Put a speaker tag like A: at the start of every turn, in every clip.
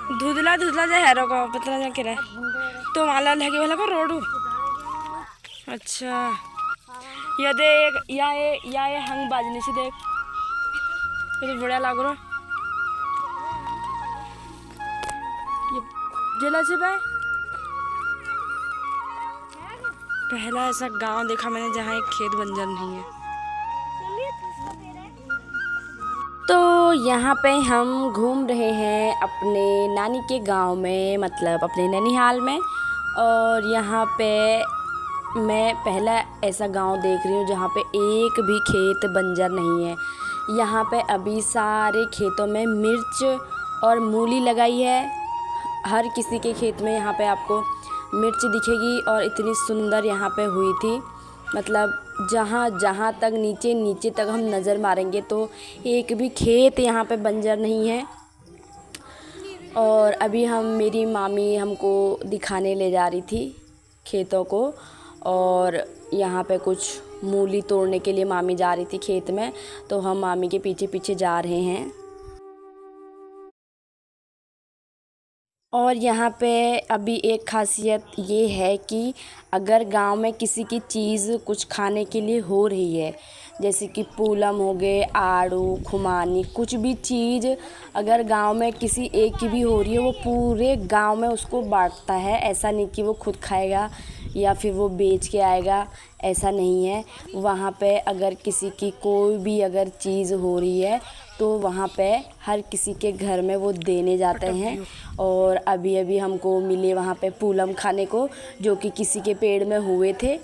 A: धुधला धुधला जा हेरो का पता जा के तो माला लगे वाला को रोड। अच्छा ये देख या ये हंग बाजने से देख ये तो बढ़िया लग रहा। ये जिला से भाई पहला ऐसा गांव देखा मैंने जहाँ एक खेत बंजर नहीं है। तो यहाँ पे हम घूम रहे हैं अपने नानी के गांव में, मतलब अपने ननिहाल में। और यहाँ पे मैं पहला ऐसा गांव देख रही हूँ जहाँ पे एक भी खेत बंजर नहीं है। यहाँ पे अभी सारे खेतों में मिर्च और मूली लगाई है। हर किसी के खेत में यहाँ पे आपको मिर्च दिखेगी और इतनी सुंदर यहाँ पे हुई थी। मतलब जहाँ तक नीचे तक हम नज़र मारेंगे तो एक भी खेत यहाँ पे बंजर नहीं है। और अभी मेरी मामी हमको दिखाने ले जा रही थी खेतों को। और यहाँ पे कुछ मूली तोड़ने के लिए मामी जा रही थी खेत में, तो हम मामी के पीछे पीछे जा रहे हैं। और यहाँ पे अभी एक ख़ासियत ये है कि अगर गांव में किसी की चीज़ कुछ खाने के लिए हो रही है, जैसे कि पूलम हो गए, आड़ू, खुमानी, कुछ भी चीज़ अगर गांव में किसी एक की भी हो रही है, वो पूरे गांव में उसको बांटता है। ऐसा नहीं कि वो खुद खाएगा या फिर वो बेच के आएगा, ऐसा नहीं है। वहाँ पे अगर किसी की कोई भी अगर चीज़ हो रही है तो वहाँ पे हर किसी के घर में वो देने जाते हैं। और अभी हमको मिले वहाँ पे पूलम खाने को, जो कि किसी के पेड़ में हुए थे।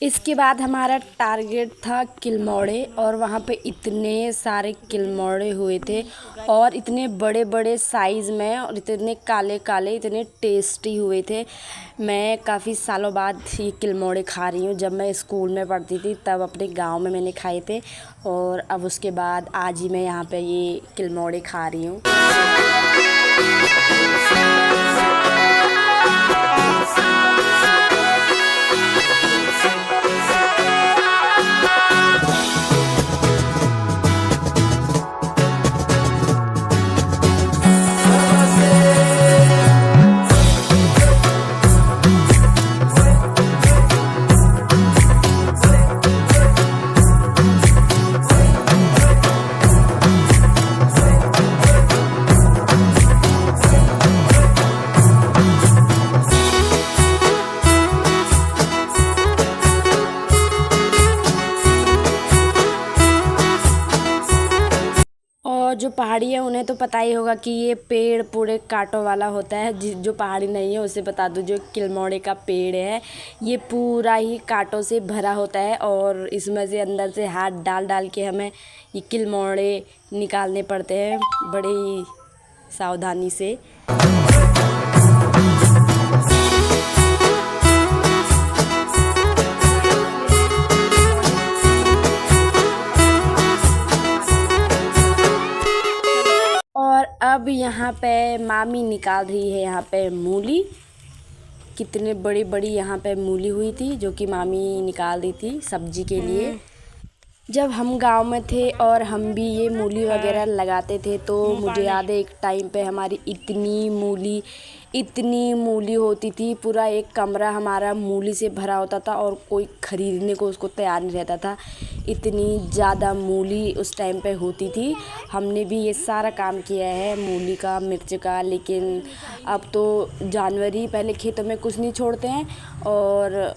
A: इसके बाद हमारा टारगेट था किलमौड़े, और वहाँ पे इतने सारे किलमौड़े हुए थे और इतने बड़े बड़े साइज़ में और इतने काले काले, इतने टेस्टी हुए थे। मैं काफ़ी सालों बाद ये किलमौड़े खा रही हूँ। जब मैं स्कूल में पढ़ती थी तब अपने गांव में मैंने खाए थे, और अब उसके बाद आज ही मैं यहाँ पे ये किलमौड़े खा रही हूँ। जो पहाड़ी है उन्हें तो पता ही होगा कि ये पेड़ पूरे कांटों वाला होता है। जो पहाड़ी नहीं है उसे बता दूं, जो किलमौड़े का पेड़ है ये पूरा ही कांटों से भरा होता है, और इसमें से अंदर से हाथ डाल डाल के हमें ये किलमौड़े निकालने पड़ते हैं बड़े ही सावधानी से। अब यहाँ पे मामी निकाल रही है यहाँ पे मूली। कितने बड़ी बड़ी यहाँ पे मूली हुई थी, जो कि मामी निकाल रही थी सब्जी के लिए। जब हम गांव में थे और हम भी ये मूली वगैरह लगाते थे, तो मुझे याद है एक टाइम पे हमारी इतनी मूली होती थी। पूरा एक कमरा हमारा मूली से भरा होता था और कोई ख़रीदने को उसको तैयार नहीं रहता था। इतनी ज़्यादा मूली उस टाइम पे होती थी। हमने भी ये सारा काम किया है मूली का, मिर्च का। लेकिन अब तो जानवर ही पहले खेतों में कुछ नहीं छोड़ते हैं। और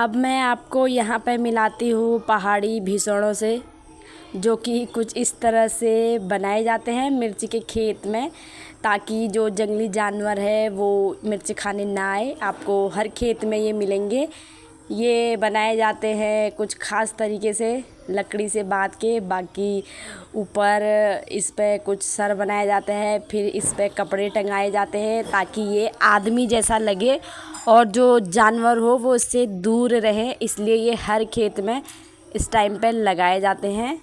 A: अब मैं आपको यहाँ पे मिलाती हूँ पहाड़ी भीषणों से, जो कि कुछ इस तरह से बनाए जाते हैं मिर्ची के खेत में, ताकि जो जंगली जानवर है वो मिर्ची खाने ना आए। आपको हर खेत में ये मिलेंगे। ये बनाए जाते हैं कुछ ख़ास तरीके से लकड़ी से बांध के। बाकी ऊपर इस पे कुछ सर बनाए जाते हैं, फिर इस पे कपड़े टंगाए जाते हैं ताकि ये आदमी जैसा लगे और जो जानवर हो वो इससे दूर रहे, इसलिए ये हर खेत में इस टाइम पे लगाए जाते हैं।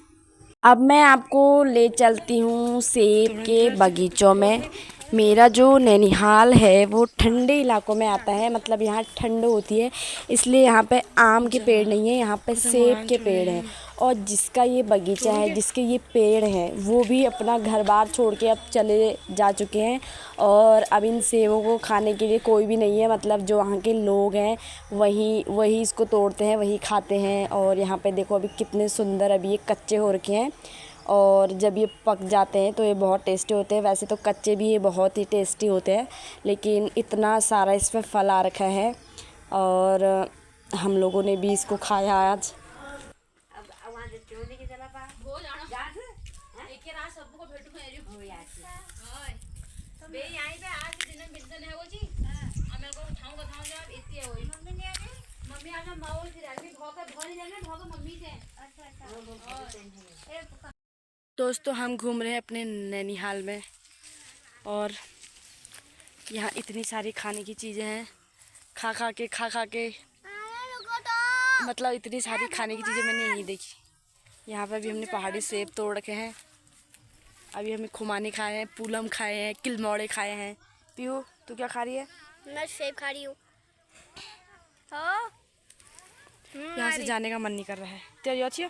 A: अब मैं आपको ले चलती हूँ सेब के बगीचों में। मेरा जो नैनीहाल है वो ठंडे इलाकों में आता है, मतलब यहाँ ठंड होती है, इसलिए यहाँ पे आम के पेड़ नहीं है, यहाँ पे सेब के पेड़ हैं। और जिसका ये बगीचा है, जिसके ये पेड़ हैं, वो भी अपना घर बार छोड़ के अब चले जा चुके हैं। और अब इन सेबों को खाने के लिए कोई भी नहीं है, मतलब जो वहाँ के लोग हैं वही इसको तोड़ते हैं, वही खाते हैं। और यहाँ पे देखो अभी कितने सुंदर अभी ये कच्चे हो रखे हैं, और जब ये पक जाते हैं तो ये बहुत टेस्टी होते हैं। वैसे तो कच्चे भी ये बहुत ही टेस्टी होते हैं, लेकिन इतना सारा इसमें फल आ रखा है और हम लोगों ने भी इसको खाया आज। दोस्तों हम घूम रहे हैं अपने नैनीहाल में, और यहाँ इतनी सारी खाने की चीज़ें हैं। खा खा के मतलब इतनी सारी खाने की चीज़ें मैंने नहीं देखी। यहाँ पर भी हमने पहाड़ी सेब तोड़ रखे हैं। अभी हमने खुमानी खाए हैं, पूलम खाए हैं, किलमौड़े खाए हैं। पीहू तू क्या खा रही है?
B: मैं सेब खा रही हूँ।
A: यहाँ से जाने का मन नहीं कर रहा है। तेरी अच्छी है?